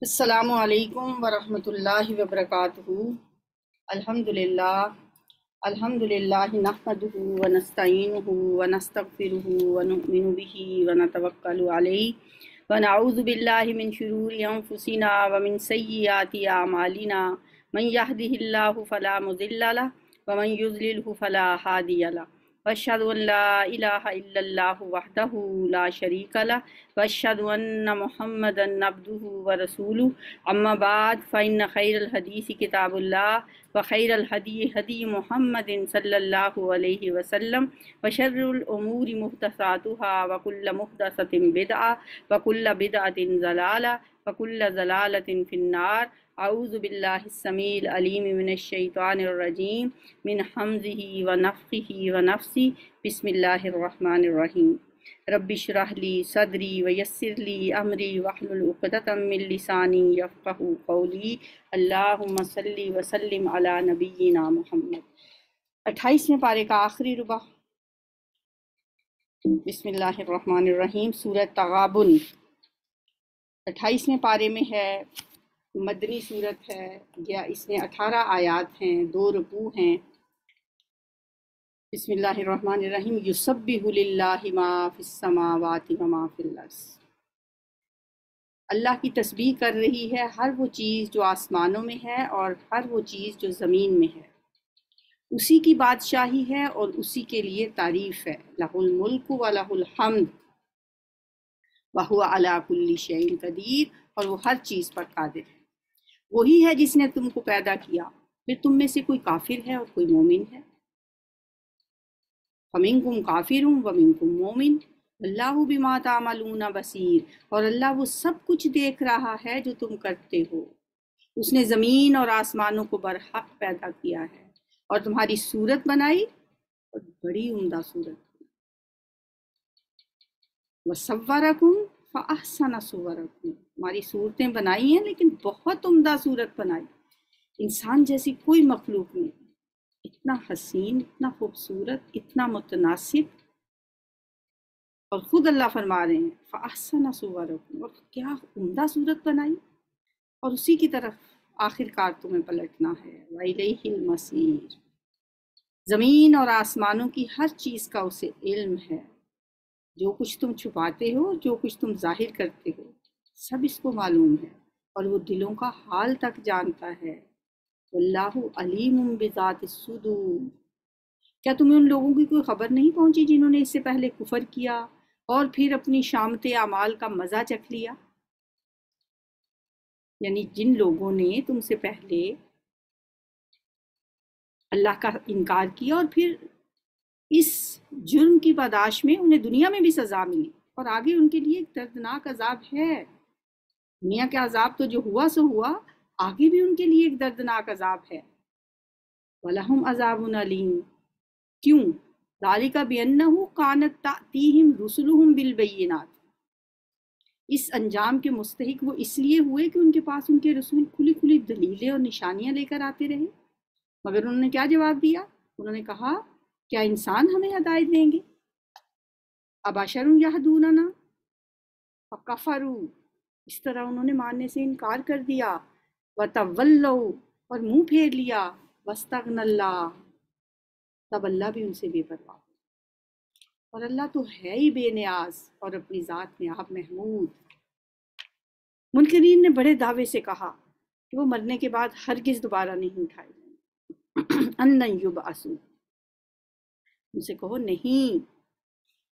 السلام علیکم ورحمۃ اللہ وبرکاتہ۔ الحمد للہ نحمده ونستعینه ونستغفره ونؤمن به ونتوکل علیہ ونعوذ باللہ من شرور انفسنا ومن سیئات اعمالنا من يهده اللہ فلا مضل له ومن يضلل فلا هادی له واشهد ان لا الہ الا اللہ وحدہ لا شریک له واشهد ان محمدا عبده ورسولہ اما بعد فإن خیر الحدیث کتاب اللہ وخیر الہدی ہدی محمد صلی اللہ علیہ وسلم وشر الامور محدثاتها وکل محدثۃ بدعہ وکل بدعۃ ضلالہ وکل ضلالۃ فی النار۔ اعوذ باللہ السمیع العلیم من الشیطان الرجیم من حمزہ ونفخہ ونفثہ۔ بسم اللہ الرحمن الرحیم۔ رب اشرح لی صدری ویسر لی امری واحلل عقدۃ من لسانی یفقہوا قولی۔ اللہم صلی وسلم علی نبینا محمد۔ 28ویں پارے کا آخری ربع۔ بسم اللہ الرحمن الرحیم۔ سورہ تغابن 28ویں پارے میں ہے، مدنی صورت ہے، یا اس میں 18 آیات ہیں، 2 رکوع ہیں۔ بسم اللہ الرحمن الرحیم۔ یسبح للہ ما فی السماوات وما فی الارض۔ اللہ کی تسبیح کر رہی ہے ہر وہ چیز جو آسمانوں میں ہے اور ہر وہ چیز جو زمین میں ہے۔ اسی کی بادشاہی ہے اور اسی کے لیے تعریف ہے۔ لہ الملک و لہ الحمد وہو علی کل شیء قدیر، اور وہ ہر چیز پر قادر ہے۔ وہی ہے جس نے تم کو پیدا کیا، پھر تم میں سے کوئی کافر ہے اور کوئی مومن ہے۔ فَمِنْكُمْ كَافِرٌ وَمِنْكُمْ مُؤْمِنٌ اللہ بما تعملون بصیر، اور اللہ وہ سب کچھ دیکھ رہا ہے جو تم کرتے ہو۔ اس نے زمین اور آسمانوں کو برحق پیدا کیا ہے اور تمہاری صورت بنائی، اور بڑی عمدہ صورت۔ وَصَوَّرَكُمْ فَأَحْسَنَ صُوَرَكُمْ، ہماری صورتیں بنائی ہیں لیکن بہت عمدہ صورت بنائی۔ انسان جیسی کوئی مخلوق نہیں، اتنا حسین، اتنا خوبصورت، اتنا متناسب۔ اور خود اللہ فرما رہے ہیں فَأَحْسَنَ صُوَرَكُمْ، اور کیا عمدہ صورت بنائی، اور اسی کی طرف آخر کار تمہیں پلٹنا ہے۔ وَإِلَيْهِ الْمَصِيرُ، زمین اور آسمانوں کی ہر چیز کا اسے علم ہے۔ جو کچھ تم چھپاتے ہو، جو کچھ تم ظاہر کرتے ہو، سب اس کو معلوم ہے، اور وہ دلوں کا حال تک جانتا ہے۔ واللہ علیم بذات الصدور، کیا تمہیں ان لوگوں کی کوئی خبر نہیں پہنچی جنہوں نے اس سے پہلے کفر کیا اور پھر اپنی شامت اعمال کا مزہ چکھ لیا؟ یعنی جن لوگوں نے تم سے پہلے اللہ کا انکار کیا اور پھر اس جرم کی پاداش میں انہیں دنیا میں بھی سزا ملی، اور آگے ان کے لیے ایک دردناک عذاب ہے۔ دنیا کے عذاب تو جو ہوا سو ہوا، آگے بھی ان کے لیے ایک دردناک عذاب ہے۔ وَلَهُمْ عَذَابٌ أَلِيمٌ، کیوں؟ ذَلِكَ بِأَنَّهُ كَانَتْ تَأْتِيهِمْ رُسُلُهُم بِالْبَيِّنَاتِ، اس انجام کے مستحق وہ اس لیے ہوئے کہ ان کے پاس ان کے رسول کھلی کھلی دلیلیں اور نشانیاں لے کر آتے رہے، مگر انہوں نے کیا جواب دیا؟ انہوں نے کہا کیا انسان ہمیں ہدایت دیں گے؟ ابشر یہدوننا فکفروا، اس طرح انہوں نے ماننے سے انکار کر دیا۔ وتولوا، اور منہ پھیر لیا۔ واستغنى اللہ، تب اللہ بھی ان سے بے پرواہ ہو، اور اللہ تو ہے ہی بے نیاز اور اپنی ذات میں آپ محمود۔ منکرین نے بڑے دعوے سے کہا کہ وہ مرنے کے بعد ہرگز دوبارہ نہیں اٹھائے جائیں گے۔ ان یبعثوا، ان سے کہو نہیں،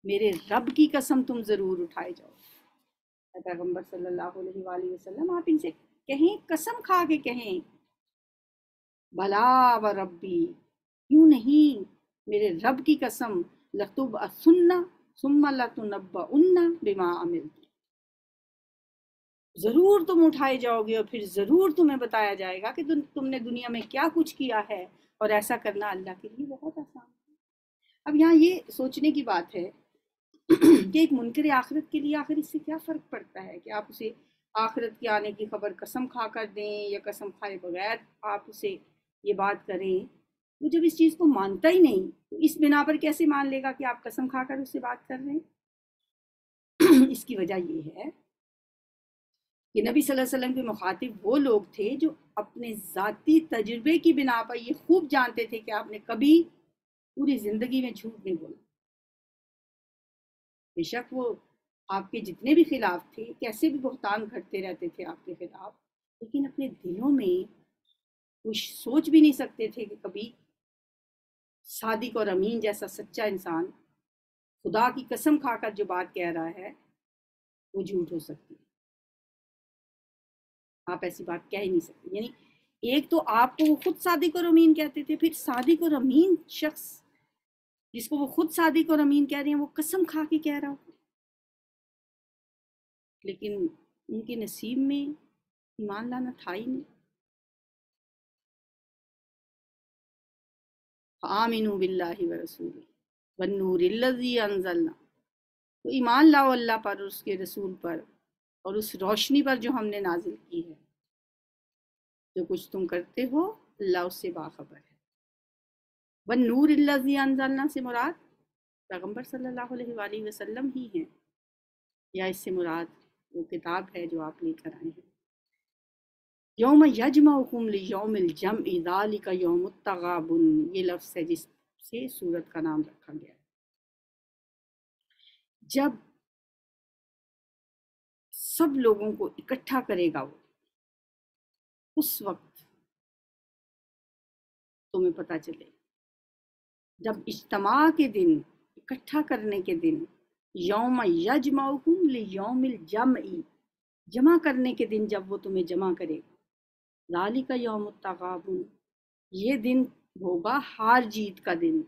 میرے رب کی قسم تم ضرور اٹھائے جاؤ۔ اے پیغمبر صلی اللہ علیہ وآلہ وسلم، آپ ان سے کہیں، قسم کھا کے کہیں، بلا و ربی، کیوں نہیں، میرے رب کی قسم، لتبعثن ثم لتنبؤن بما عملتم، ضرور تم اٹھائے جاؤ گے اور پھر ضرور تمہیں بتایا جائے گا کہ تم نے دنیا میں کیا کچھ کیا ہے، اور ایسا کرنا اللہ کے لیے بہت آسان ہے۔ اب یہاں یہ سوچنے کی بات ہے کہ ایک منکر آخرت کے لیے آخر اس سے کیا فرق پڑتا ہے کہ آپ اسے آخرت کے آنے کی خبر قسم کھا کر دیں یا قسم کھائے بغیر آپ اسے یہ بات کریں۔ وہ جب اس چیز کو مانتا ہی نہیں تو اس بنا پر کیسے مان لے گا کہ آپ قسم کھا کر اس سے بات کر رہے ہیں؟ اس کی وجہ یہ ہے کہ نبی صلی اللہ علیہ وسلم کے مخاطب وہ لوگ تھے جو اپنے ذاتی تجربے کی بنا پر یہ خوب جانتے تھے کہ آپ نے کبھی پوری زندگی میں جھوٹ نہیں بولا. بے شک وہ آپ کے جتنے بھی خلاف تھے، کیسے بھی بہتان گھڑتے رہتے تھے آپ کے خلاف، لیکن اپنے دلوں میں کچھ سوچ بھی نہیں سکتے تھے کہ کبھی صادق اور امین جیسا سچا انسان خدا کی قسم کھا کر جو بات کہہ رہا ہے وہ جھوٹ ہو سکتی ہے. آپ ایسی بات کہہ ہی نہیں سکتے. یعنی ایک تو آپ کو وہ خود صادق اور امین کہتے تھے، پھر صادق اور امین شخص جس کو وہ خود صادق اور امین کہہ رہے ہیں وہ قسم کھا کے کہہ رہا ہو. لیکن ان کے نصیب میں ایمان لانا تھا ہی نہیں. آمنوا باللہ ورسولہ والنور الذی انزلنا، تو ایمان لاؤ اللہ پر اور اس کے رسول پر اور اس روشنی پر جو ہم نے نازل کی ہے. جو کچھ تم کرتے ہو اللہ اس سے باخبر ہے. والنور الذی انزلنا سے مراد پیغمبر صلی اللہ علیہ وآلہ وسلم ہی ہیں، یا اس سے مراد وہ کتاب ہے جو آپ لے کر آئے ہیں. یوم یجمعکم لیوم الجمع ذالک یوم التغابن، یہ لفظ ہے جس سے سورت کا نام رکھا گیا. جب سب لوگوں کو اکٹھا کرے گا وہ، اس وقت تمہیں پتہ چلے. جب اجتماع کے دن، اکٹھا کرنے کے دن، یوم یجمعکم لیوم الجمع، جمع کرنے کے دن جب وہ تمہیں جمع کرے گا. ذالک یوم التغابن، یہ دن ہوگا ہار جیت کا دن.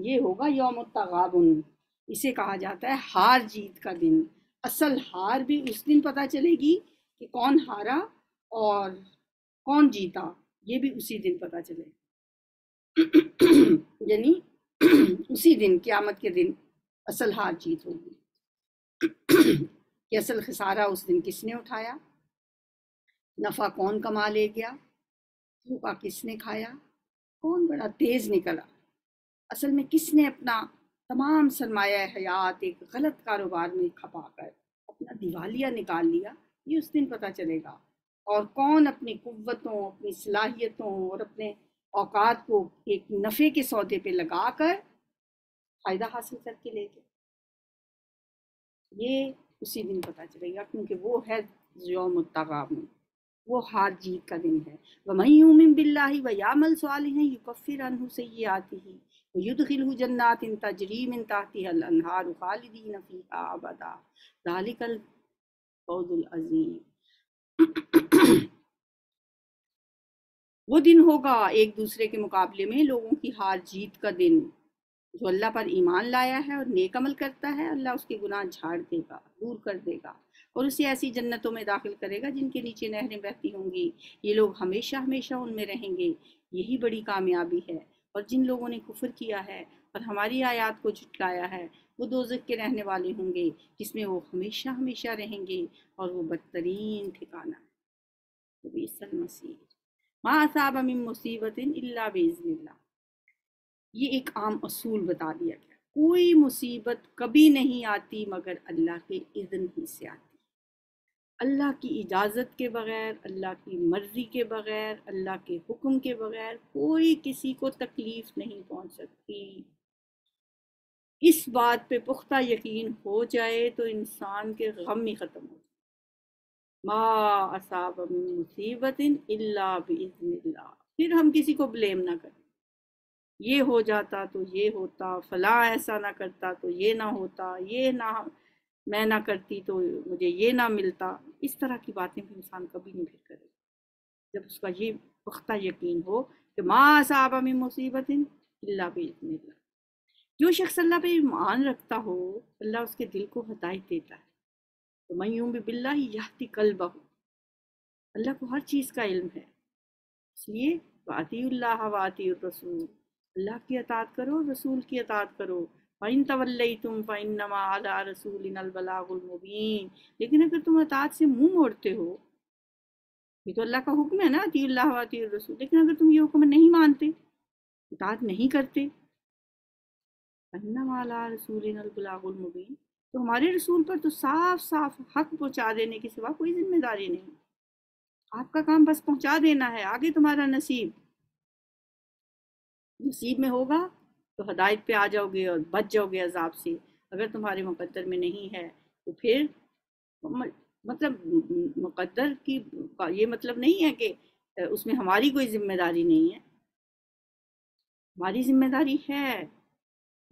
یہ ہوگا یوم التغابن، اسے کہا جاتا ہے ہار جیت کا دن. اصل ہار بھی اس دن پتہ چلے گی کہ کون ہارا اور کون جیتا، یہ بھی اسی دن پتہ چلے. یعنی اسی دن، قیامت کے دن اصل ہار جیت ہوگی کہ اصل خسارہ اس دن کس نے اٹھایا، نفع کون کما لے گیا، دھوکہ کس نے کھایا، کون بڑا تیز نکلا، اصل میں کس نے اپنا تمام سرمایہ حیات ایک غلط کاروبار میں کھپا کر اپنا دیوالیہ نکال لیا. یہ اس دن پتہ چلے گا. اور کون اپنی قوتوں، اپنی صلاحیتوں اور اپنے اوقات کو ایک نفع کے سودے پہ لگا کر فائدہ حاصل کر کے لے گیا. یہ اسی دن پتہ چلے گا، کیونکہ وہ ہے یوم التغابن، وہ ہار جیت کا دن ہے. وَمَن يُؤْمِن بِاللَّهِ وَيَعْمَلْ صَالِحًا يُكَفِّرْ عَنْهُ سَيِّئَاتِهِ وَيُدْخِلْهُ جَنَّاتٍ تَجْرِي مِن تَحْتِهَا الْأَنْهَارُ خَالِدِينَ فِيهَا أَبَدًا ذَلِكَ الْفَوْزُ الْعَظِيمُ. وہ دن ہوگا ایک دوسرے کے مقابلے میں لوگوں کی ہار جیت کا دن. جو اللہ پر ایمان لایا ہے اور نیک عمل کرتا ہے، اللہ اس کے گناہ جھاڑ دے گا، دور کر دے گا، اور اسے ایسی جنتوں میں داخل کرے گا جن کے نیچے نہریں بہتی ہوں گی. یہ لوگ ہمیشہ ہمیشہ ان میں رہیں گے. یہی بڑی کامیابی ہے. اور جن لوگوں نے کفر کیا ہے اور ہماری آیات کو جھٹلایا ہے وہ دوزخ کے رہنے والے ہوں گے، جس میں وہ ہمیشہ ہمیشہ رہیں گے، اور وہ بدترین ٹھکانہ ہے. وبئس المصیر. ما اصاب من مصیبت الا باذن اللہ، یہ ایک عام اصول بتا دیا گیا. کوئی مصیبت کبھی نہیں آتی مگر اللہ کے اذن ہی سے آتی. اللہ کی اجازت کے بغیر، اللہ کی مرضی کے بغیر، اللہ کے حکم کے بغیر کوئی کسی کو تکلیف نہیں پہنچ سکتی. اس بات پہ پختہ یقین ہو جائے تو انسان کے غم ہی ختم ہو جائے. ما اصاب من مصیبت الا باذن اللہ. پھر ہم کسی کو بلیم نہ کریں، یہ ہو جاتا تو یہ ہوتا، فلاں ایسا نہ کرتا تو یہ نہ ہوتا، یہ نہ میں نہ کرتی تو مجھے یہ نہ ملتا. اس طرح کی باتیں بھی انسان کبھی نہیں پھر کرے جب اس کا یہ پختہ یقین ہو کہ ما اصاب من مصیبت الا باذن اللہ. جو شخص اللہ پہ ایمان رکھتا ہو اللہ اس کے دل کو ہدایت دیتا ہے. تو من یؤمن باللہ یہدی قلبہ، اللہ کو ہر چیز کا علم ہے. اس لیے واطیعوا اللہ واطیعوا الرسول، اللہ کی اطاعت کرو، رسول کی اطاعت کرو. فَإِن تَوَلَّيْتُمْ فَإِنَّمَا عَلَىٰ رَسُولِنَا الْبَلَاغُ الْمُبِينُ. لیکن اگر تم اطاعت سے منہ موڑتے ہو، یہ تو اللہ کا حکم ہے نا، اطیعوا اللہ واطیعوا الرسول، لیکن اگر تم یہ حکم نہیں مانتے، اطاعت نہیں کرتے، فَإِنَّمَا عَلَىٰ رَسُولِنَا الْبَلَاغُ الْمُبِينُ، تو ہمارے رسول پر تو صاف صاف حق پہنچا دینے کے سوا کوئی ذمہ داری نہیں. آپ کا کام بس پہنچا دینا ہے، آگے تمہارا نصیب میں ہوگا تو ہدایت پہ آ جاؤ گے اور بچ جاؤ گے عذاب سے. اگر تمہارے مقدر میں نہیں ہے تو پھر مطلب مقدر کی یہ مطلب نہیں ہے کہ اس میں ہماری کوئی ذمہ داری نہیں ہے، ہماری ذمہ داری ہے.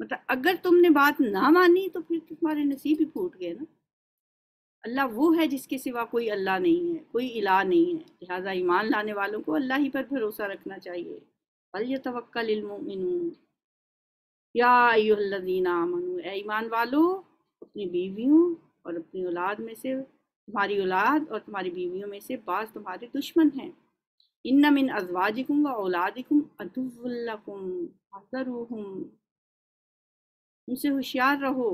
مطلب اگر تم نے بات نہ مانی تو پھر تمہارے نصیب ہی پھوٹ گئے نا. اللہ وہ ہے جس کے سوا کوئی اللہ نہیں ہے، کوئی الہ نہیں ہے. لہٰذا ایمان لانے والوں کو اللہ ہی پر بھروسہ رکھنا چاہیے. فَلْيَتَوَكَّلِ الْمُؤْمِنُونَ یا ایھا الذین آمنو، اے ایمان والو، اپنی بیویوں اور اپنی اولاد میں سے، تمہاری اولاد اور تمہاری بیویوں میں سے بعض تمہارے دشمن ہیں. ان من ازواجکم و اولادکم عدو لکم فاحذروہم، ان سے ہوشیار رہو.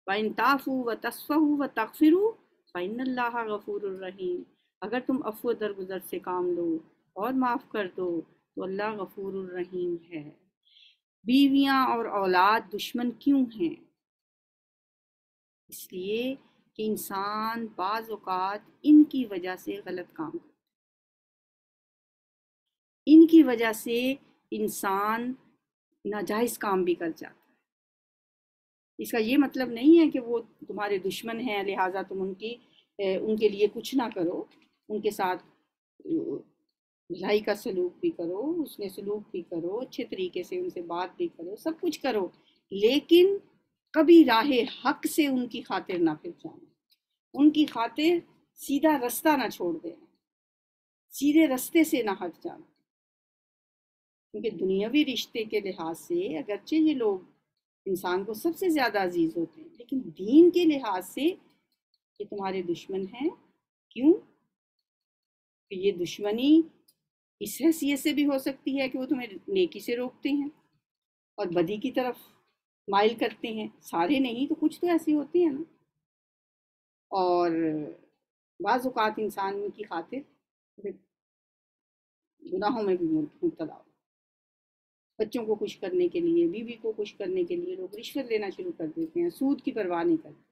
وَإِن تَعْفُوا وَتَصْفَحُوا وَتَغْفِرُوا فَإِنَّ اللَّهَ غَفُورٌ رَحِيمٌ، اگر تم عفو درگزر سے کام لو اور معاف کر دو تو اللہ غفور الرحیم ہے. بیویاں اور اولاد دشمن کیوں ہیں؟ اس لیے کہ انسان بعض اوقات ان کی وجہ سے غلط کام کرتا ہے، ان کی وجہ سے انسان ناجائز کام بھی کر جاتا ہے. اس کا یہ مطلب نہیں ہے کہ وہ تمہارے دشمن ہیں لہٰذا تم ان کے لیے کچھ نہ کرو، ان کے ساتھ بھلائی کا سلوک بھی کرو، اس نے سلوک بھی کرو، اچھے طریقے سے ان سے بات بھی کرو، سب کچھ کرو، لیکن کبھی راہ حق سے ان کی خاطر نہ پھر جانا، ان کی خاطر سیدھا رستہ نہ چھوڑ دینا، سیدھے رستے سے نہ ہٹ جانا. کیونکہ دنیاوی رشتے کے لحاظ سے اگرچہ یہ لوگ انسان کو سب سے زیادہ عزیز ہوتے ہیں، لیکن دین کے لحاظ سے یہ تمہارے دشمن ہیں. کیوں؟ کہ یہ دشمنی اس حیثیت سے بھی ہو سکتی ہے کہ وہ تمہیں نیکی سے روکتے ہیں اور بدی کی طرف مائل کرتے ہیں. سارے نہیں تو کچھ تو ایسے ہوتے ہیں نا. اور بعض اوقات انسان کی خاطر گناہوں میں بھی مبتلا ہو. بچوں کو خوش کرنے کے لیے، بیوی کو خوش کرنے کے لیے لوگ رشوت لینا شروع کر دیتے ہیں، سود کی پرواہ نہیں کرتے.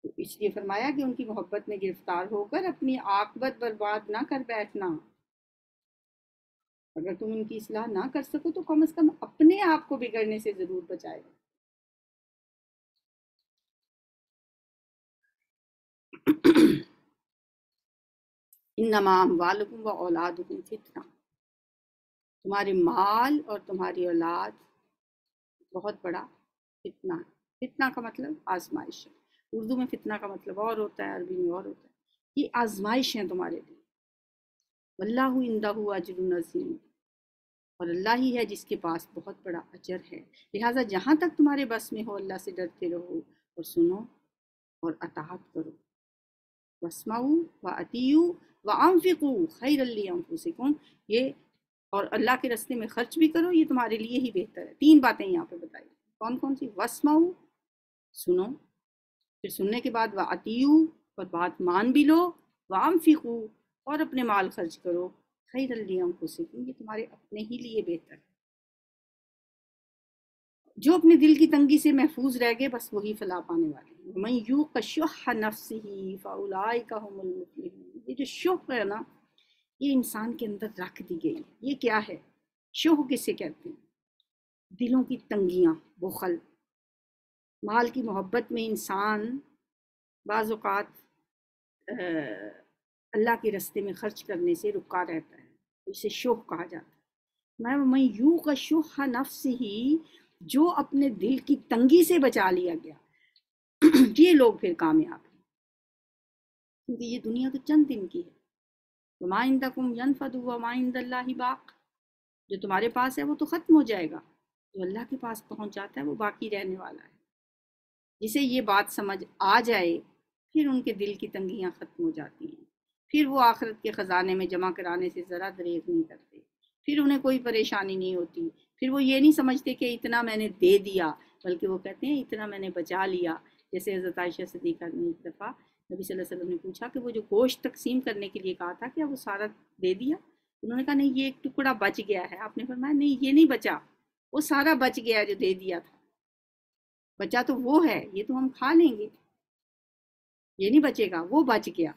تو اس لیے فرمایا کہ ان کی محبت میں گرفتار ہو کر اپنی عاقبت برباد نہ کر بیٹھنا. اگر تم ان کی اصلاح نہ کر سکو تو کم از کم اپنے آپ کو بگڑنے سے ضرور بچائے. انما اموالکم و اولادکم فتنہ، تمہارے مال اور تمہاری اولاد بہت بڑا فتنہ ہے. فتنہ کا مطلب آزمائش ہے. اردو میں فتنہ کا مطلب اور ہوتا ہے، عربی میں اور ہوتا ہے. یہ آزمائش ہیں تمہارے لیے. واللہ عندہ اجر عظیم، اور اللہ ہی ہے جس کے پاس بہت بڑا اجر ہے. لہٰذا جہاں تک تمہارے بس میں ہو اللہ سے ڈرتے رہو اور سنو اور اطاعت کرو. واسمعوا واطیعوا وانفقوا خیرا لانفسکم، یہ اور اللہ کے راستے میں خرچ بھی کرو، یہ تمہارے لیے ہی بہتر ہے. 3 باتیں یہاں پہ بتائی. کون کون سی؟ واسمعوا، سنو، پھر سننے کے بعد واطیعوا، اور بات مان بھی لو، وانفقوا، اور اپنے مال خرچ کرو، خیرا لانفسکم، یہ تمہارے اپنے ہی لیے بہتر ہے. جو اپنے دل کی تنگی سے محفوظ رہ گئے بس وہی فلاح پانے والے ہیں. وَمَن یُوقَ شُحَّ نَفْسِهِ فَأُولَٰئِکَ هُمُ الْمُفْلِحُونَ. یہ جو شح ہے نا، یہ انسان کے اندر رکھ دی گئی. یہ کیا ہے؟ شح کسے کہتے ہیں؟ دلوں کی تنگیاں، بخل. مال کی محبت میں انسان بعض اوقات اللہ کے راستے میں خرچ کرنے سے رکا رہتا ہے، اسے شح کہا جاتا ہے. وَمَن یُوقَ شُحَّ نَفْسِهِ، جو اپنے دل کی تنگی سے بچا لیا گیا، یہ لوگ پھر کامیاب ہیں. کیونکہ یہ دنیا تو چند دن کی ہے. وَمَا عِندَكُمْ يَنْفَدُ وَمَا عِندَ اللَّهِ بَاقٍ، جو تمہارے پاس ہے وہ تو ختم ہو جائے گا، جو اللہ کے پاس پہنچ جاتا ہے وہ باقی رہنے والا ہے. جسے یہ بات سمجھ آ جائے پھر ان کے دل کی تنگیاں ختم ہو جاتی ہیں. پھر وہ آخرت کے خزانے میں جمع کرانے سے ذرا دریغ نہیں کرتے، پھر انہیں کوئی پریشانی نہیں ہوتی. پھر وہ یہ نہیں سمجھتے کہ اتنا میں نے دے دیا، بلکہ وہ کہتے ہیں اتنا میں نے بچا لیا. جیسے حضرت عائشہ صدیقہ نے ایک دفعہ نبی صلی اللہ علیہ وسلم نے پوچھا کہ وہ جو گوشت تقسیم کرنے کے لیے کہا تھا کیا وہ سارا دے دیا؟ انہوں نے کہا نہیں، یہ ایک ٹکڑا بچ گیا ہے. آپ نے فرمایا نہیں، یہ نہیں بچا، وہ سارا بچ گیا جو دے دیا تھا. بچا تو وہ ہے، یہ تو ہم کھا لیں گے، یہ نہیں بچے گا، وہ بچ گیا۔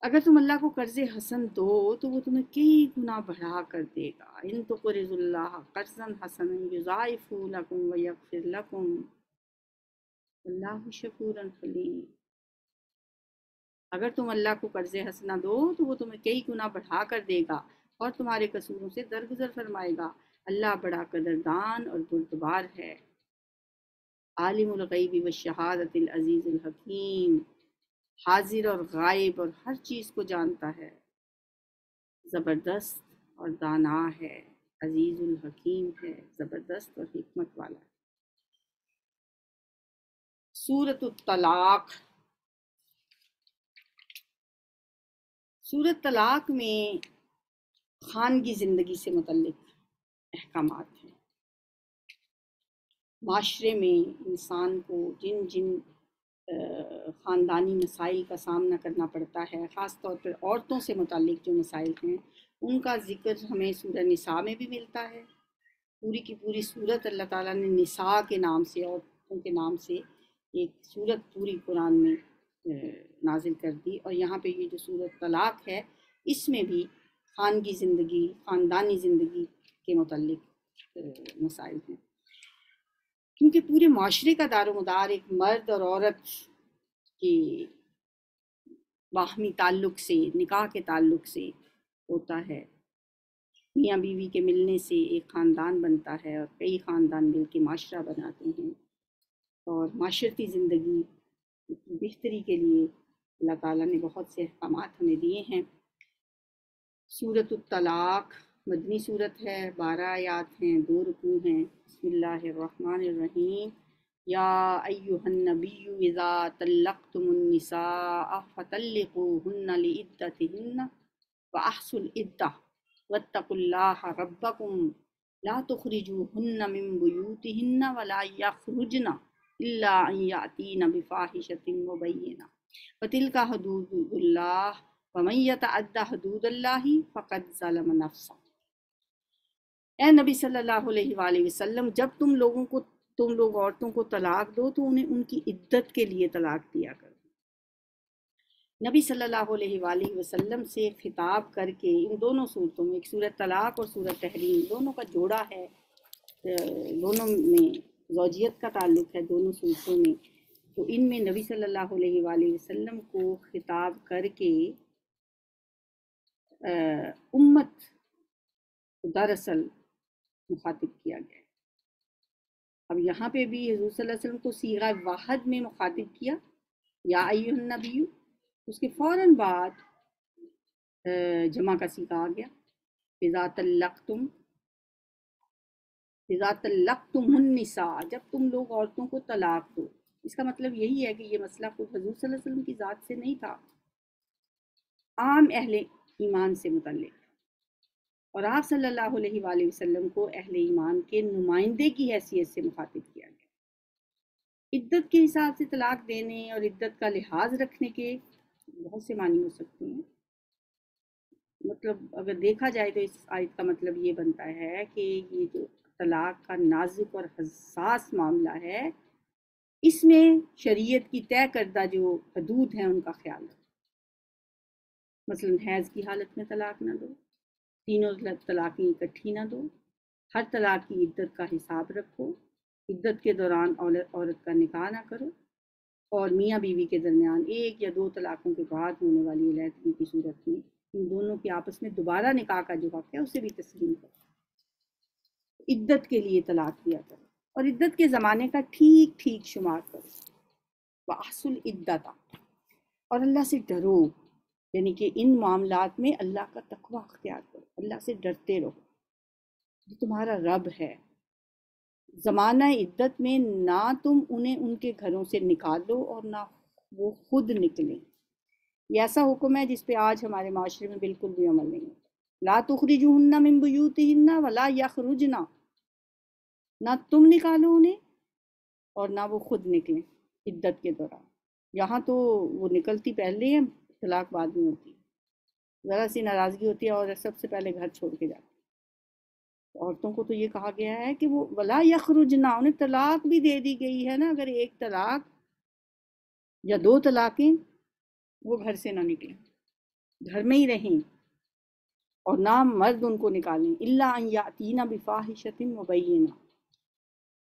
اگر تم اللہ کو قرض حسن دو تو وہ تمہیں کئی گنا بڑھا کر دے گا۔ ان تقرضوا اللہ قرضا حسنا یضاعف لکم ویغفر لکم اللہ شکور حلیم۔ اگر تم اللہ کو قرض حسنہ دو تو وہ تمہیں کئی گنا بڑھا کر دے گا اور تمہارے قصوروں سے درگزر فرمائے گا۔ اللہ بڑا قدردان اور بردبار ہے۔ عالم الغیب والشہادت العزیز الحکیم، حاضر اور غائب اور ہر چیز کو جانتا ہے، زبردست اور دانا ہے، عزیز الحکیم ہے، زبردست اور حکمت والا ہے۔ سورۃ الطلاق۔ سورۃ طلاق میں خانگی زندگی سے متعلق احکامات ہیں۔ معاشرے میں انسان کو جن جن خاندانی مسائل کا سامنا کرنا پڑتا ہے، خاص طور پر عورتوں سے متعلق جو مسائل ہیں، ان کا ذکر ہمیں سورہ نساء میں بھی ملتا ہے۔ پوری کی پوری سورت اللہ تعالیٰ نے نساء کے نام سے، عورتوں کے نام سے ایک سورت پوری قرآن میں نازل کر دی، اور یہاں پہ یہ جو سورت طلاق ہے اس میں بھی خانگی زندگی، خاندانی زندگی کے متعلق مسائل ہیں، کیونکہ پورے معاشرے کا دار و مدار ایک مرد اور عورت کے باہمی تعلق سے، نکاح کے تعلق سے ہوتا ہے۔ میاں بیوی کے ملنے سے ایک خاندان بنتا ہے اور کئی خاندان مل کے معاشرہ بناتے ہیں، اور معاشرتی زندگی کی بہتری کے لیے اللہ تعالیٰ نے بہت سے احکامات ہمیں دیے ہیں۔ سورۃ الطلاق مدنی صورت ہے، 12 آیات ہیں، 2 رکوع ہیں۔ بسم اللہ الرحمن الرحیم۔ یا ایہا النبی اذا طلقتم النساء فطلقوہن لعدتہن واحصوا العدہ واتقوا اللہ ربکم لا تخرجوہن من بیوتہن ولا یخرجن الا ان یأتین بفاحشۃ مبینہ وتلک حدود اللہ ومن یتعد حدود اللہ فقد ظلم نفسہ۔ اے نبی صلی اللہ علیہ وآلہ وسلم، جب تم لوگ عورتوں کو طلاق دو تو انہیں ان کی عدت کے لیے طلاق دیا کرو۔ نبی صلی اللہ علیہ وآلہ وسلم سے خطاب کر کے ان دونوں صورتوں میں، ایک سورۃ طلاق اور سورۃ تحریم، دونوں کا جوڑا ہے، دونوں میں زوجیت کا تعلق ہے دونوں صورتوں میں، تو ان میں نبی صلی اللہ علیہ وآلہ وسلم کو خطاب کر کے امت دراصل مخاطب کیا گیا ہے۔ اب یہاں پہ بھی حضور صلی اللہ علیہ وسلم کو صیغہ واحد میں مخاطب کیا، یا ایھا النبی، اس کے فوراً بعد جمع کا صیغہ آ گیا، اذا طلقتم النساء، جب تم لوگ عورتوں کو طلاق دو۔ اس کا مطلب یہی ہے کہ یہ مسئلہ خود حضور صلی اللہ علیہ وسلم کی ذات سے نہیں تھا، عام اہل ایمان سے متعلق، اور آپ صلی اللہ علیہ وآلہ وسلم کو اہل ایمان کے نمائندے کی حیثیت سے مخاطب کیا گیا۔ عدت کے حساب سے طلاق دینے اور عدت کا لحاظ رکھنے کے بہت سے معنی ہو سکتے ہیں۔ مطلب اگر دیکھا جائے تو اس آیت کا مطلب یہ بنتا ہے کہ یہ جو طلاق کا نازک اور حساس معاملہ ہے، اس میں شریعت کی طے کردہ جو حدود ہیں ان کا خیال رکھو۔ مثلا حیض کی حالت میں طلاق نہ دو، تینوں طلاقیں اکٹھی نہ دو، ہر طلاق کی عدت کا حساب رکھو، عدت کے دوران عورت کا نکاح نہ کرو، اور میاں بیوی کے درمیان ایک یا 2 طلاقوں کے بعد ہونے والی علیحدگی کی صورت میں ان دونوں کے آپس میں دوبارہ نکاح کا جو حق ہے اسے بھی تسلیم کرو۔ عدت کے لیے طلاق دیا کرو اور عدت کے زمانے کا ٹھیک ٹھیک شمار کرو۔ وَأَحْصُوا الْعِدَّةَ، اور اللہ سے ڈرو، یعنی کہ ان معاملات میں اللہ کا تقوی اختیار کرو، اللہ سے ڈرتے رہو، جو تمہارا رب ہے۔ زمانہ عدت میں نہ تم انہیں ان کے گھروں سے نکالو اور نہ وہ خود نکلیں۔ یہ ایسا حکم ہے جس پہ آج ہمارے معاشرے میں بالکل بھی عمل نہیں ہوتا۔ لا تخرجوہن من بیوتہن ولا یخرجن، نہ تم نکالو انہیں اور نہ وہ خود نکلیں عدت کے دوران۔ یہاں تو وہ نکلتی پہلے ہیں، طلاق بعد میں ہوتی ہے، ذرا سی ناراضگی ہوتی ہے اور سب سے پہلے گھر چھوڑ کے جاتی ہے، عورتوں کو تو یہ کہا گیا ہے کہ وہ ولا یخرجنا، انہیں طلاق بھی دے دی گئی ہے نا، اگر ایک طلاق یا دو طلاقیں، وہ گھر سے نہ نکلیں، گھر میں ہی رہیں، اور نہ مرد ان کو نکالیں، الا ان یاتین بفاحشۃ مبینہ،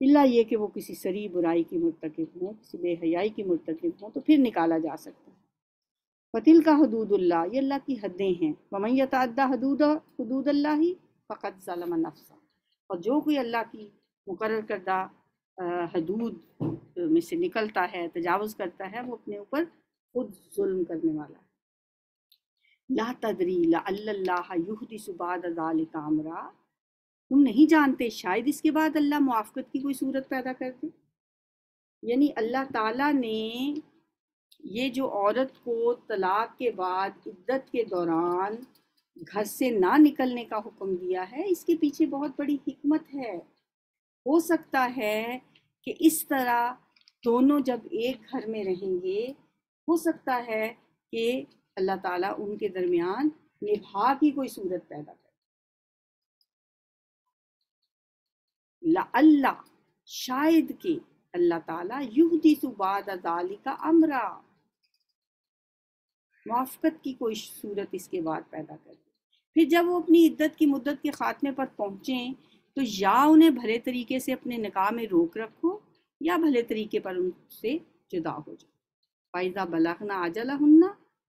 الا یہ کہ وہ کسی صریح برائی کی مرتکب ہوں، کسی بے حیائی کی مرتکب ہوں، تو پھر نکالا جا سکتا ہے۔ فتلک حدود اللہ، یہ اللہ کی حدیں ہیں، ومن یتعدی حدود اللہ فقد ظلم نفسہ، اور جو کوئی اللہ کی مقرر کردہ حدود میں سے نکلتا ہے، تجاوز کرتا ہے، وہ اپنے اوپر خود ظلم کرنے والا ہے۔ لا تدری لعل اللہ یحدث بعد ذلک امرا، تم نہیں جانتے شاید اس کے بعد اللہ موافقت کی کوئی صورت پیدا کر دے۔ یعنی اللہ تعالیٰ نے یہ جو عورت کو طلاق کے بعد عدت کے دوران گھر سے نہ نکلنے کا حکم دیا ہے، اس کے پیچھے بہت بڑی حکمت ہے۔ ہو سکتا ہے کہ اس طرح دونوں جب ایک گھر میں رہیں گے، ہو سکتا ہے کہ اللہ تعالیٰ ان کے درمیان نبھا کی کوئی صورت پیدا کرے۔ لعل، شاید کہ اللہ تعالیٰ یحدث بعد ذلک امرا، موافقت کی کوئی صورت اس کے بعد پیدا کر دے۔ پھر جب وہ اپنی عدت کی مدت کے خاتمے پر پہنچیں تو یا انہیں بھلے طریقے سے اپنے نکاح میں روک رکھو، یا بھلے طریقے پر ان سے جدا ہو جاؤ۔ فَإِذَا بَلَغْنَ أَجَلَهُنَّ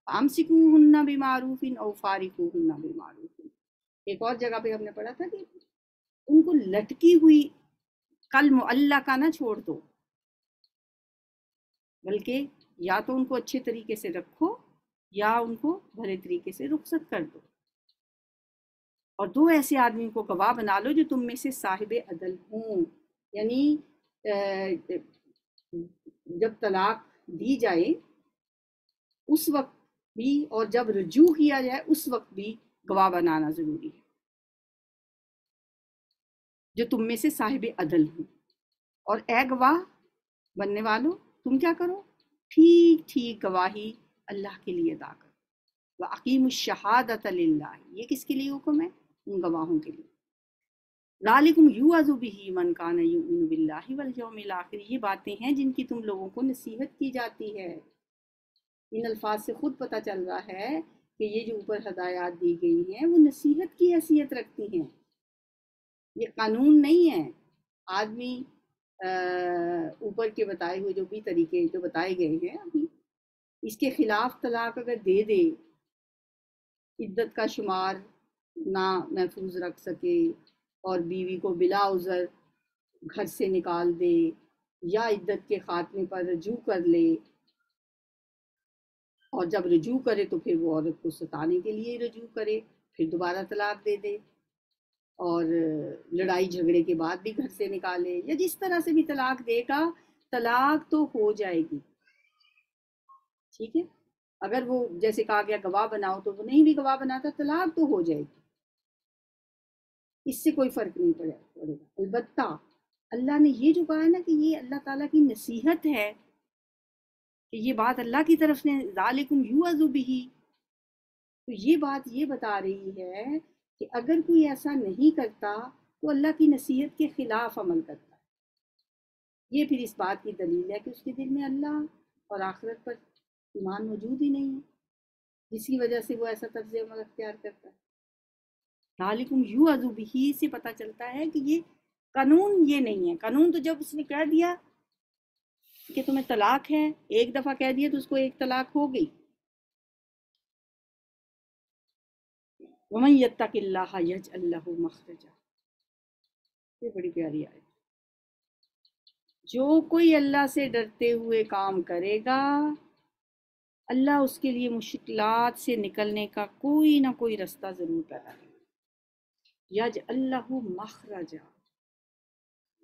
فَأَمْسِكُوهُنَّ بِمَعْرُوفٍ أَوْ فَارِقُوهُنَّ بِمَعْرُوفٍ۔ ایک اور جگہ پہ ہم نے پڑھا تھا کہ ان کو لٹکی ہوئی کل معلقہ نہ چھوڑ دو، بلکہ یا تو ان کو اچھے طریقے سے رکھو یا ان کو بھلے طریقے سے رخصت کر دو، اور دو ایسے آدمی کو گواہ بنا لو جو تم میں سے صاحب عدل ہوں۔ یعنی جب طلاق دی جائے اس وقت بھی، اور جب رجوع کیا جائے اس وقت بھی گواہ بنانا ضروری ہے جو تم میں سے صاحب عدل ہوں۔ اور اے گواہ بننے والوں، تم کیا کرو؟ ٹھیک ٹھیک گواہی اللہ کے لیے ادا کرو۔ وَأَقِیمُوا الشَّهَادَةَ لِلَّهِ، یہ کس کے لیے حکم ہے؟ ان گواہوں کے لیے۔ ذَلِكُمْ يُوعَظُ بِهِ مَنْ كَانَ يُؤْمِنُ بِاللَّهِ وَالْيَوْمِ الْآخِرِ، یہ باتیں ہیں جن کی تم لوگوں کو نصیحت کی جاتی ہے۔ ان الفاظ سے خود پتہ چل رہا ہے کہ یہ جو اوپر ہدایات دی گئی ہیں وہ نصیحت کی حیثیت رکھتی ہیں، یہ قانون نہیں ہے۔ آدمی اوپر کے بتائے ہوئے جو بھی طریقے جو بتائے گئے ہیں ابھی، اس کے خلاف طلاق اگر دے دے، عدت کا شمار نہ محفوظ رکھ سکے اور بیوی کو بلا عذر گھر سے نکال دے، یا عدت کے خاتمے پر رجوع کر لے، اور جب رجوع کرے تو پھر وہ عورت کو ستانے کے لیے رجوع کرے، پھر دوبارہ طلاق دے دے، اور لڑائی جھگڑے کے بعد بھی گھر سے نکالے، یا جس طرح سے بھی طلاق دے گا، طلاق تو ہو جائے گی۔ ٹھیک ہے، اگر وہ جیسے کہا گیا گواہ بناؤ تو وہ نہیں بھی گواہ بناتا، طلاق تو ہو جائے گی، اس سے کوئی فرق نہیں پڑے گا۔ البتہ اللہ نے یہ جو کہا ہے نا کہ یہ اللہ تعالیٰ کی نصیحت ہے، کہ یہ بات اللہ کی طرف سے ذالکم یوعظ بہ، تو یہ بات یہ بتا رہی ہے کہ اگر کوئی ایسا نہیں کرتا تو اللہ کی نصیحت کے خلاف عمل کرتا ہے۔ یہ پھر اس بات کی دلیل ہے کہ اس کے دل میں اللہ اور آخرت پر ایمان موجود ہی نہیں ہے، جس کی وجہ سے وہ ایسا طرز عمل اختیار کرتا ہے۔ ذالکم یوعظ بہ سے پتہ چلتا ہے کہ یہ قانون یہ نہیں ہے۔ قانون تو جب اس نے کہہ دیا کہ تمہیں طلاق ہے، ایک دفعہ کہہ دیا تو اس کو ایک طلاق ہو گئی۔ وَمَن يَتَّقِ اللَّهَ يَجْعَل لَّهُ مَخْرَجًا، یہ بڑی پیاری آیت۔ جو کوئی اللہ سے ڈرتے ہوئے کام کرے گا، اللہ اس کے لیے مشکلات سے نکلنے کا کوئی نہ کوئی رستہ ضرور پیدا کرے گا۔ یجعل لہ مخرجا،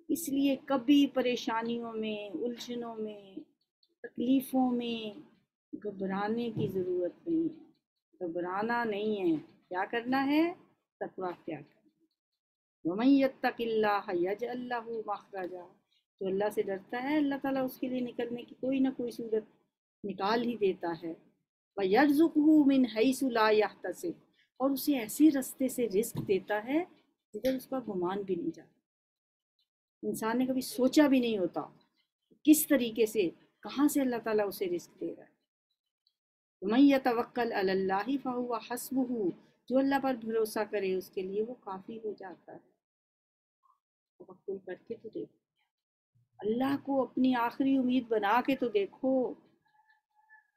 اس لیے کبھی پریشانیوں میں، الجھنوں میں، تکلیفوں میں گھبرانے کی ضرورت نہیں ہے، گھبرانا نہیں ہے، کیا کرنا ہے؟ تقوی اختیار کرنا۔ وَمَن يَتَّقِ اللَّهَ يَجْعَل لَّهُ مَخْرَجًا، جو اللہ سے ڈرتا ہے اللہ تعالیٰ اس کے لیے نکلنے کی کوئی نہ کوئی صورت نکال ہی دیتا ہے۔ وَيَرْزُقْهُ مِنْ حَيْثُ لَا يَحْتَسِبُ، اور اسے ایسے رستے سے رزق دیتا ہے جدھر اس کا گمان بھی نہیں جاتا، انسان نے کبھی سوچا بھی نہیں ہوتا کس طریقے سے، کہاں سے اللہ تعالیٰ اسے رزق دے رہا ہے۔ وَمَن يَتَوَکَّلْ عَلَى اللَّهِ فَهُوَ حَسْبُهُ، جو اللہ پر بھروسہ کرے اس کے لیے وہ کافی ہو جاتا ہے۔ توکل کر کے تو دیکھو، اللہ کو اپنی آخری امید بنا کے تو دیکھو،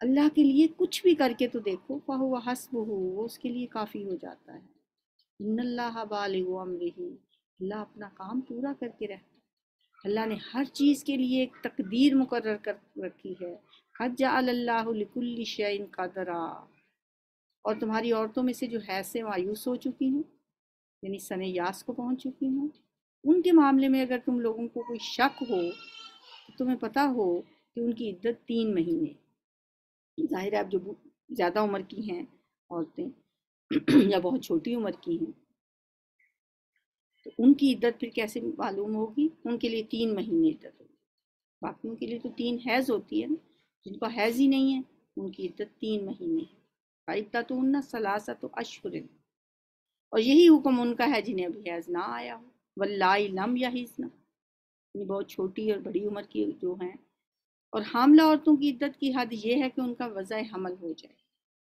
اللہ کے لیے کچھ بھی کر کے تو دیکھو، فَهُوَ حَسْبُهُ، وہ اس کے لیے کافی ہو جاتا ہے۔ ان اللہ بالغ امرہ، اللہ اپنا کام پورا کر کے رہتا ہے۔ اللہ نے ہر چیز کے لیے ایک تقدیر مقرر کر رکھی ہے۔ قد جعل اللہ لکل شیء قدرا، اور تمہاری عورتوں میں سے جو حیض سے مایوس ہو چکی ہوں، یعنی سن یاس کو پہنچ چکی ہوں، ان کے معاملے میں اگر تم لوگوں کو کوئی شک ہو تو تمہیں پتہ ہو کہ ان کی عدت 3 مہینے۔ ظاہر ہے اب جو زیادہ عمر کی ہیں عورتیں یا بہت چھوٹی عمر کی ہیں تو ان کی عدت پھر کیسے معلوم ہوگی؟ ان کے لیے 3 مہینے عدت ہوگی، باقیوں کے لیے تو 3 حیض ہوتی ہے نا، جن کا حیض ہی نہیں ہے ان کی عدت 3 مہینے ہے۔ عدتہن ثلاثۃ اشہر، اور یہی حکم ان کا ہے جنہیں ابھی حیض نہ آیا ہو، واللائی لم یحضن، یعنی بہت چھوٹی اور بڑی عمر کی جو ہیں۔ اور حاملہ عورتوں کی عدت کی حد یہ ہے کہ ان کا وضع حمل ہو جائے،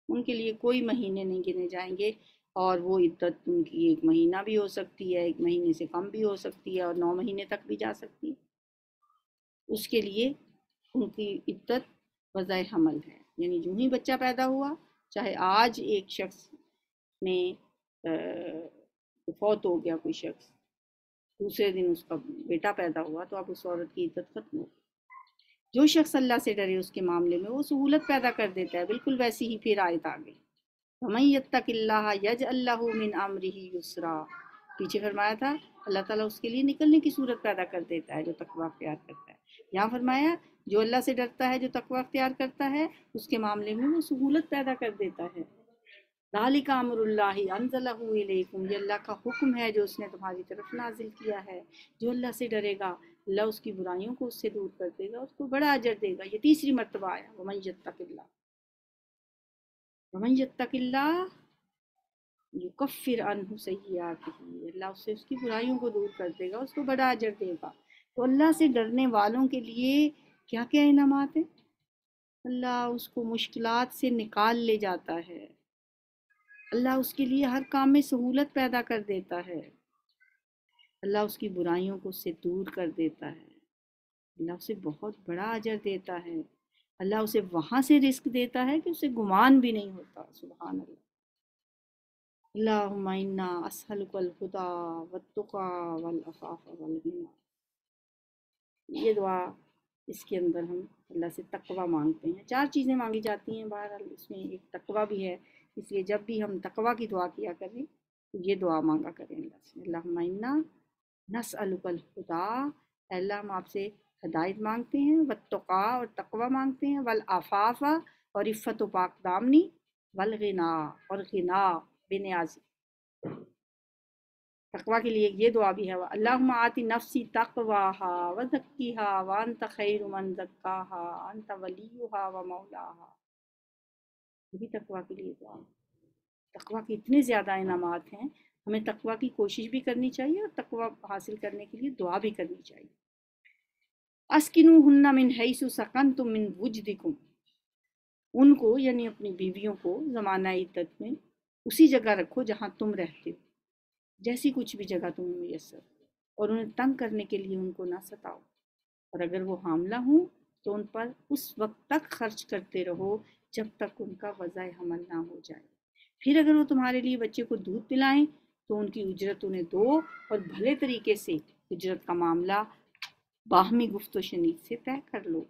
ان کے لیے کوئی مہینے نہیں گنے جائیں گے، اور وہ عدت ان کی 1 مہینہ بھی ہو سکتی ہے، 1 مہینے سے کم بھی ہو سکتی ہے، اور 9 مہینے تک بھی جا سکتی ہے۔ اس کے لیے ان کی عدت وضع حمل ہے، یعنی جو ہی بچہ پیدا ہوا، چاہے آج ایک شخص نے فوت ہو گیا، کوئی شخص دوسرے دن اس کا بیٹا پیدا ہوا، تو اب اس عورت کی عدت ختم ہو گئی۔ جو شخص اللہ سے ڈرے اس کے معاملے میں وہ سہولت پیدا کر دیتا ہے، بالکل ویسی ہی پھر آیت آ گئی، وَمَن يَتَّقِ اللَّهَ يَجْعَل لَّهُ مِنْ أَمْرِهِ يُسْرًا، پیچھے فرمایا تھا اللہ تعالیٰ اس کے لیے نکلنے کی صورت پیدا کر دیتا ہے جو تقوی اختیار کرتا ہے۔ یہاں فرمایا جو اللہ سے ڈرتا ہے، جو تقوی اختیار کرتا ہے، اس کے معاملے میں وہ سہولت پیدا کر دیتا ہے۔ ذَلِكَ أَمْرُ اللَّهِ أَنزَلَهُ إِلَيْكُمْ، یہ اللہ کا حکم ہے جو اس نے تمہاری طرف نازل کیا ہے۔ جو اللہ سے ڈرے گا اللہ اس کی برائیوں کو اس سے دور کر دے گا، اس کو بڑا اجر دے گا۔ یہ تیسری مرتبہ آیا وَمَن يَتَّقِ اللَّهَ، وَمَن يَتَّقِ اللَّهَ يُكَفِّرْ عَنْهُ سَيِّئَاتِهِ، اللہ اس سے اس کی برائیوں کو دور کر دے گا، اس کو بڑا اجر دے گا۔ تو اللہ سے ڈرنے والوں کے لیے کیا کیا انعامات ہیں؟ اللہ اس کو مشکلات سے نکال لے جاتا ہے، اللہ اس کے لیے ہر کام میں سہولت پیدا کر دیتا ہے، اللہ اس کی برائیوں کو اس سے دور کر دیتا ہے، اللہ اسے بہت بڑا اجر دیتا ہے، اللہ اسے وہاں سے رزق دیتا ہے کہ اسے گمان بھی نہیں ہوتا۔ سبحان اللہ۔ اللہم انا اسألک الہدی والتقی والعفاف والغنی، یہ دعا اس کے اندر ہم اللہ سے تقوی مانگتے ہیں۔ 4 چیزیں مانگی جاتی ہیں، بہرحال اس میں ایک تقوی بھی ہے، اس لیے جب بھی ہم تقوی کی دعا کیا کریں تو یہ دعا مانگا کریں اللہ سے، اللہم انا نسألک الہدی، اے اللہ ہم آپ سے ہدایت مانگتے ہیں، والتقی اور تقوی مانگتے ہیں، والعفاف اور عفت و پاک دامنی، والغنا اور غنا بے نیازی۔ تقوی کے لیے یہ دعا بھی ہے، اللہم آتی نفسی تقواہا وزکیہا وانت خیر من زکاہا انت ولیہا ومولاہا، یہ بھی تقوی کے لیے دعا ہے۔ تقوی کے اتنے زیادہ انعامات ہیں، ہمیں تقوی کی کوشش بھی کرنی چاہیے اور تقوی حاصل کرنے کے لیے دعا بھی کرنی چاہیے۔ اسکنوہن من حیث سکنتم من وجدکم، ان کو یعنی اپنی بیویوں کو زمانہ عدت میں اسی جگہ رکھو جہاں تم رہتے ہو، جیسی کچھ بھی جگہ تمہیں میسر، اور انہیں تنگ کرنے کے لیے ان کو نہ ستاؤ، اور اگر وہ حاملہ ہوں تو ان پر اس وقت تک خرچ کرتے رہو جب تک ان کا وضع حمل نہ ہو جائے، پھر اگر وہ تمہارے لیے بچے کو دودھ پلائیں تو ان کی اجرت انہیں دو، اور بھلے طریقے سے اجرت کا معاملہ باہمی گفت و شنید سے طے کر لو۔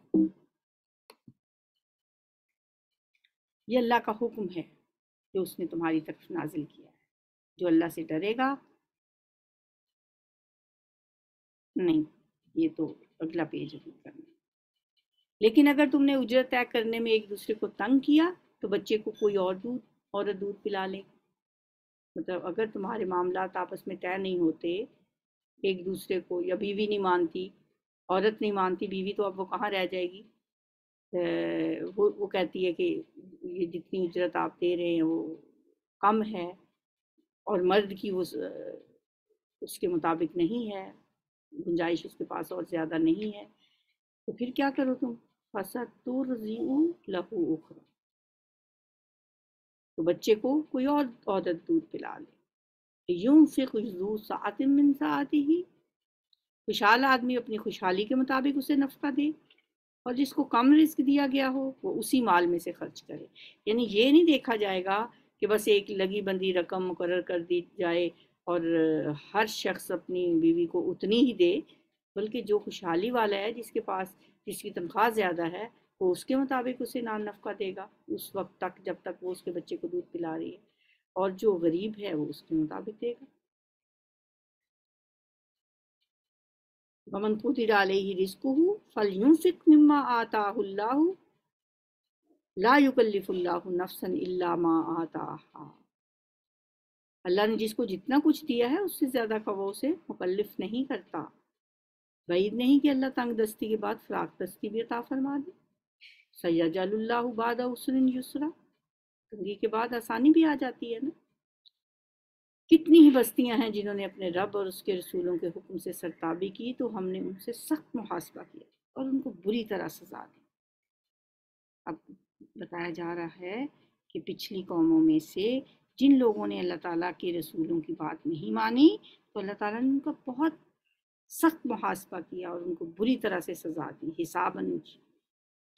یہ اللہ کا حکم ہے جو اس نے تمہاری طرف نازل کیا ہے۔ جو اللہ سے ڈرے گا، نہیں یہ تو اگلا پیج ہے کرنا، لیکن اگر تم نے اجرت طے کرنے میں ایک دوسرے کو تنگ کیا تو بچے کو کوئی اور عورت دودھ پلا لے، مطلب اگر تمہارے معاملات آپس میں طے نہیں ہوتے، ایک دوسرے کو، یا بیوی نہیں مانتی، عورت نہیں مانتی، بیوی تو اب وہ کہاں رہ جائے گی، وہ کہتی ہے کہ یہ جتنی اجرت آپ دے رہے ہیں وہ کم ہے، اور مرد کی وہ اس کے مطابق نہیں ہے، گنجائش اس کے پاس اور زیادہ نہیں ہے، تو پھر کیا کرو تم؟ فَسَتُرْضِعُ لَهُ أُخْرَى، تو بچے کو کوئی اور عورت دودھ پلا لے۔ يُنْفِقُ ذُو سَعَةٍ مِّن سَعَتِهِ، خوشحال آدمی اپنی خوشحالی کے مطابق اسے نفقہ دے، اور جس کو کم رزق دیا گیا ہو وہ اسی مال میں سے خرچ کرے۔ یعنی یہ نہیں دیکھا جائے گا کہ بس ایک لگی بندی رقم مقرر کر دی جائے اور ہر شخص اپنی بیوی کو اتنی ہی دے، بلکہ جو خوشحالی والا ہے، جس کے پاس جس کی تنخواہ زیادہ ہے، وہ اس کے مطابق اسے نان نفقہ دے گا اس وقت تک جب تک وہ اس کے بچے کو دودھ پلا رہی ہے، اور جو غریب ہے وہ اس کے مطابق دے گا۔ وَمَنْ قُدِرَ عَلَيْهِ رِزْقُهُ فَلْيُنْفِقْ مِمَّا آتَاهُ اللَّهُ لَا يُكَلِّفُ اللَّهُ نَفْسًا إِلَّا مَا آتَاهَا، اللہ نے جس کو جتنا کچھ دیا ہے اس سے زیادہ کا وہ اسے مکلف نہیں کرتا۔ بعید نہیں کہ اللہ تنگ دستی کے بعد فراق دستی بھی عطا فرما دے۔ سَيَجْعَلُ اللَّهُ بَعْدَ عُسْرٍ يُسْرًا، تنگی کے بعد آسانی بھی آ جاتی ہے نا۔ کتنی ہی بستیاں ہیں جنہوں نے اپنے رب اور اس کے رسولوں کے حکم سے سرتابی کی تو ہم نے ان سے سخت محاسبہ کیا اور ان کو بری طرح سزا دی۔ اب بتایا جا رہا ہے کہ پچھلی قوموں میں سے جن لوگوں نے اللہ تعالیٰ کے رسولوں کی بات نہیں مانی تو اللہ تعالیٰ نے ان کا بہت سخت محاسبہ کیا اور ان کو بری طرح سے سزا دی۔ حساباً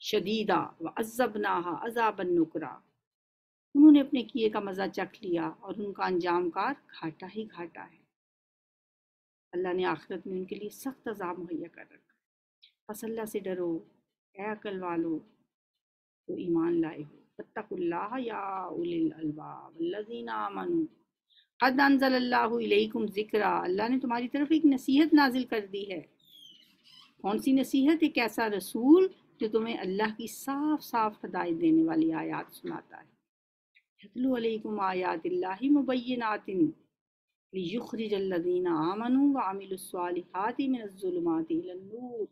شدیدہ وعذبناها عذابا نکرا، انہوں نے اپنے کیے کا مزہ چکھ لیا اور ان کا انجام کار گھاٹا ہی گھاٹا ہے۔ اللہ نے آخرت میں ان کے لیے سخت عذاب مہیا کر رکھا۔ پس اللہ سے ڈرو اے عقل والو تو ایمان لائے ہو۔ فاتقوا اللہ یا اولی الالباب الذین آمنوا قد انزل اللہ الیکم ذکرا، اللہ نے تمہاری طرف ایک نصیحت نازل کر دی ہے۔ کون سی نصیحت؟ ایک ایسا رسول جو تمہیں اللہ کی صاف صاف ہدایت دینے والی آیات سناتا ہے۔ یتلو علیکم آیات اللہ مبینات لیخرج الذین آمنوا وعملوا الصالحات من الظلمات الی النور،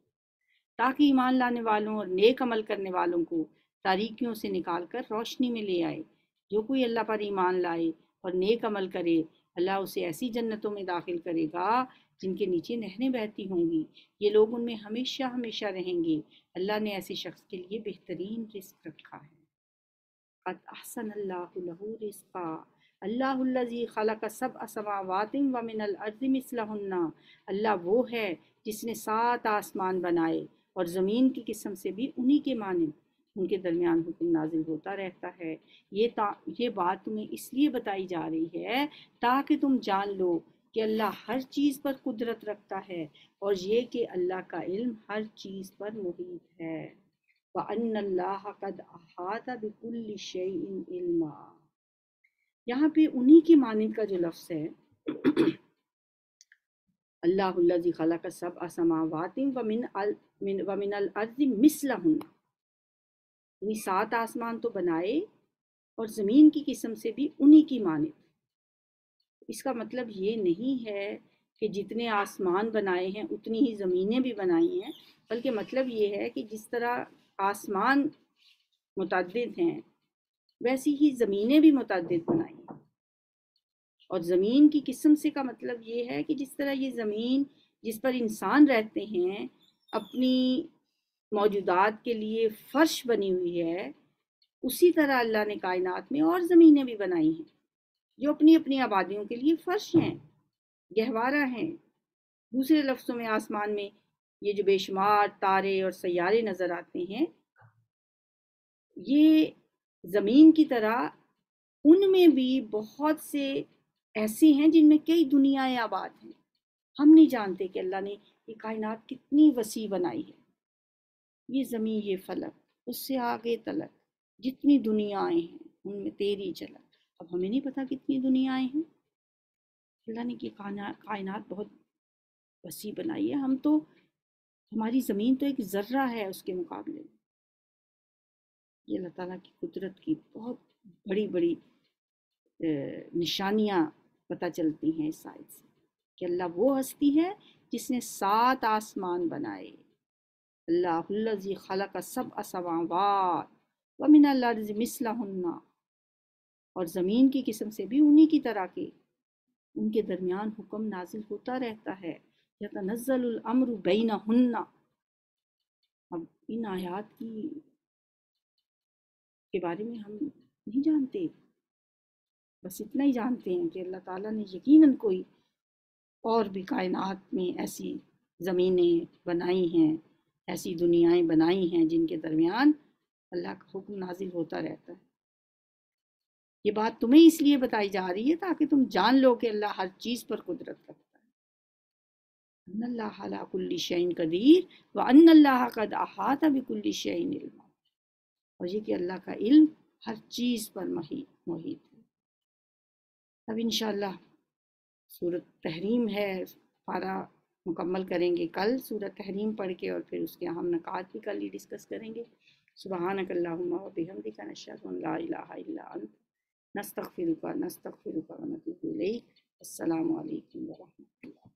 تاکہ ایمان لانے والوں اور نیک عمل کرنے والوں کو تاریکیوں سے نکال کر روشنی میں لے آئے۔ جو کوئی اللہ پر ایمان لائے اور نیک عمل کرے، اللہ اسے ایسی جنتوں میں داخل کرے گا جن کے نیچے نہریں بہتی ہوں گی، یہ لوگ ان میں ہمیشہ ہمیشہ رہیں گے۔ اللہ نے ایسے شخص کے لیے بہترین رزق رکھا ہے۔ قد احسن اللہ لہ رزقا، اللہ الذی خلق سبع سماوات ومن الارض مثلہن، اللہ وہ ہے جس نے 7 آسمان بنائے اور زمین کی قسم سے بھی انہی کے مانند، ان کے درمیان حکم نازل ہوتا رہتا ہے۔ یہ بات تمہیں اس لیے بتائی جا رہی ہے تاکہ تم جان لو کہ اللہ ہر چیز پر قدرت رکھتا ہے، اور یہ کہ اللہ کا علم ہر چیز پر محیط ہے۔ وَأَنَّ اللَّهَ قَدْ أَحَاطَ بِكُلِّ شَيْءٍ عِلْمًا، یہاں پہ انہی کی مانند کا جو لفظ ہے، اللہ الذی خلق سبع سماوات ومن الارض مثلہن، یعنی 7 آسمان تو بنائے اور زمین کی قسم سے بھی انہی کی مانند۔ اس کا مطلب یہ نہیں ہے کہ جتنے آسمان بنائے ہیں اتنی ہی زمینیں بھی بنائی ہیں، بلکہ مطلب یہ ہے کہ جس طرح آسمان متعدد ہیں ویسی ہی زمینیں بھی متعدد بنائی ہیں۔ اور زمین کی قسم سے کا مطلب یہ ہے کہ جس طرح یہ زمین جس پر انسان رہتے ہیں اپنی موجودات کے لیے فرش بنی ہوئی ہے، اسی طرح اللہ نے کائنات میں اور زمینیں بھی بنائی ہیں جو اپنی اپنی آبادیوں کے لیے فرش ہیں، گہوارہ ہیں۔ دوسرے لفظوں میں آسمان میں یہ جو بے شمار تارے اور سیارے نظر آتے ہیں، یہ زمین کی طرح ان میں بھی بہت سے ایسے ہیں جن میں کئی دنیایں آباد ہیں۔ ہم نہیں جانتے کہ اللہ نے یہ کائنات کتنی وسیع بنائی ہے، یہ زمین، یہ فلک، اس سے آگے تلک جتنی دنیایں ہیں ان میں تیری جھلک۔ اب ہمیں نہیں پتا کتنی دنیایں ہیں، اللہ نے یہ کائنات بہت وسیع بنائی ہے، ہم تو ہماری زمین تو ایک ذرہ ہے اس کے مقابلے میں۔ یہ اللہ تعالیٰ کی قدرت کی بہت بڑی بڑی نشانیاں پتہ چلتی ہیں اس آیت سے کہ اللہ وہ ہستی ہے جس نے 7 آسمان بنائے۔ اللہ الذی خلق سبع سماوات ومن الارض مثلہن، اور زمین کی قسم سے بھی انہی کی طرح کے ان کے درمیان حکم نازل ہوتا رہتا ہے، یتنزل الامر بینہن۔ اب ان آیات کے بارے میں ہم نہیں جانتے، بس اتنا ہی جانتے ہیں کہ اللہ تعالیٰ نے یقیناً کوئی اور بھی کائنات میں ایسی زمینیں بنائی ہیں، ایسی دنیایں بنائی ہیں جن کے درمیان اللہ کا حکم نازل ہوتا رہتا ہے۔ یہ بات تمہیں اس لیے بتائی جا رہی ہے تاکہ تم جان لو کہ اللہ ہر چیز پر قدرت رکھتا ہے، ان اللہ علی کل شیء قدیر وان اللہ قد احاط بکل شیء علما، اور یہ کہ اللہ کا علم ہر چیز پر محیط ہے۔ اب انشاءاللہ سورۃ تحریم ہے، پارہ مکمل کریں گے کل سورۃ تحریم پڑھ کے، اور پھر اس کے اہم نکات بھی کل ہی ڈسکس کریں گے۔ سبحانک اللہم و بحمدک، نشہد ان لا الہ الا انت، نستغفرک و نتوب الیک۔ السلام علیکم ورحمۃ اللہ۔